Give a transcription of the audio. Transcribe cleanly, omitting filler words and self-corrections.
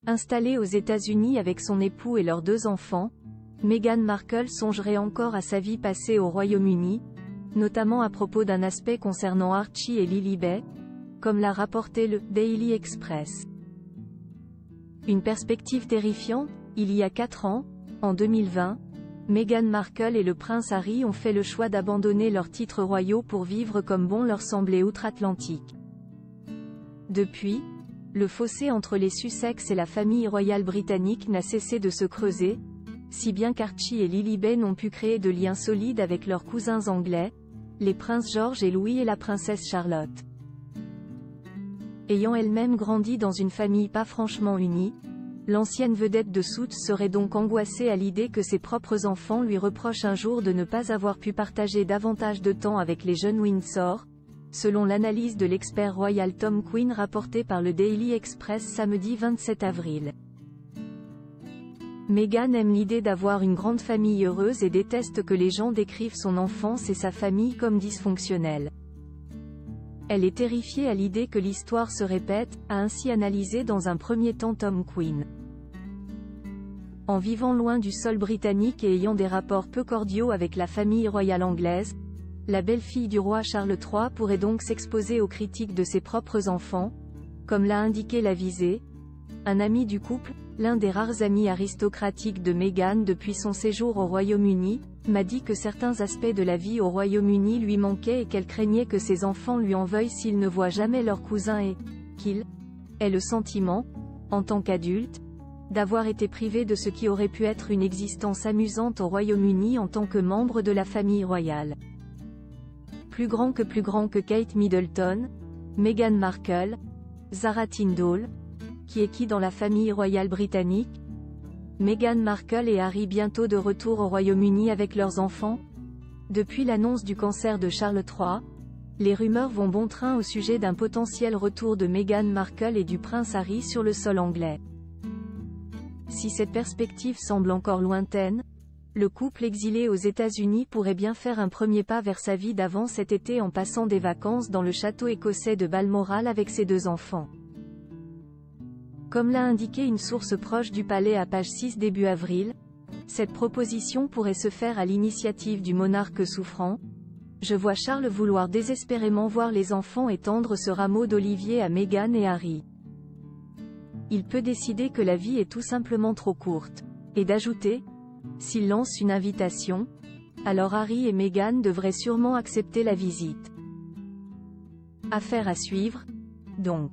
Installée aux États-Unis avec son époux et leurs 2 enfants, Meghan Markle songerait encore à sa vie passée au Royaume-Uni, notamment à propos d'un aspect concernant Archie et Lilibet, comme l'a rapporté le Daily Express. Une perspective terrifiante, il y a 4 ans, en 2020, Meghan Markle et le prince Harry ont fait le choix d'abandonner leurs titres royaux pour vivre comme bon leur semblait outre-Atlantique. Depuis, le fossé entre les Sussex et la famille royale britannique n'a cessé de se creuser, si bien qu'Archie et Lilibet n'ont pu créer de liens solides avec leurs cousins anglais, les princes George et Louis et la princesse Charlotte. Ayant elle-même grandi dans une famille pas franchement unie, l'ancienne vedette de Suits serait donc angoissée à l'idée que ses propres enfants lui reprochent un jour de ne pas avoir pu partager davantage de temps avec les jeunes Windsor, selon l'analyse de l'expert royal Tom Quinn rapportée par le Daily Express samedi 27 avril. Meghan aime l'idée d'avoir une grande famille heureuse et déteste que les gens décrivent son enfance et sa famille comme dysfonctionnelle. Elle est terrifiée à l'idée que l'histoire se répète, a ainsi analysé dans un premier temps Tom Quinn. En vivant loin du sol britannique et ayant des rapports peu cordiaux avec la famille royale anglaise, la belle-fille du roi Charles III pourrait donc s'exposer aux critiques de ses propres enfants, comme l'a indiqué La Visée, un ami du couple, l'un des rares amis aristocratiques de Meghan depuis son séjour au Royaume-Uni, m'a dit que certains aspects de la vie au Royaume-Uni lui manquaient et qu'elle craignait que ses enfants lui en veuillent s'ils ne voient jamais leurs cousins et qu'il ait le sentiment, en tant qu'adulte, d'avoir été privé de ce qui aurait pu être une existence amusante au Royaume-Uni en tant que membre de la famille royale. Plus grand que Kate Middleton, Meghan Markle, Zara Tindall, qui est qui dans la famille royale britannique? Meghan Markle et Harry bientôt de retour au Royaume-Uni avec leurs enfants? Depuis l'annonce du cancer de Charles III, les rumeurs vont bon train au sujet d'un potentiel retour de Meghan Markle et du prince Harry sur le sol anglais. Si cette perspective semble encore lointaine, le couple exilé aux États-Unis pourrait bien faire un premier pas vers sa vie d'avant cet été en passant des vacances dans le château écossais de Balmoral avec ses 2 enfants. Comme l'a indiqué une source proche du palais à page 6 début avril, cette proposition pourrait se faire à l'initiative du monarque souffrant. Je vois Charles vouloir désespérément voir les enfants et tendre ce rameau d'olivier à Meghan et Harry. Il peut décider que la vie est tout simplement trop courte. Et d'ajouter, s'il lance une invitation, alors Harry et Meghan devraient sûrement accepter la visite. Affaire à suivre, donc.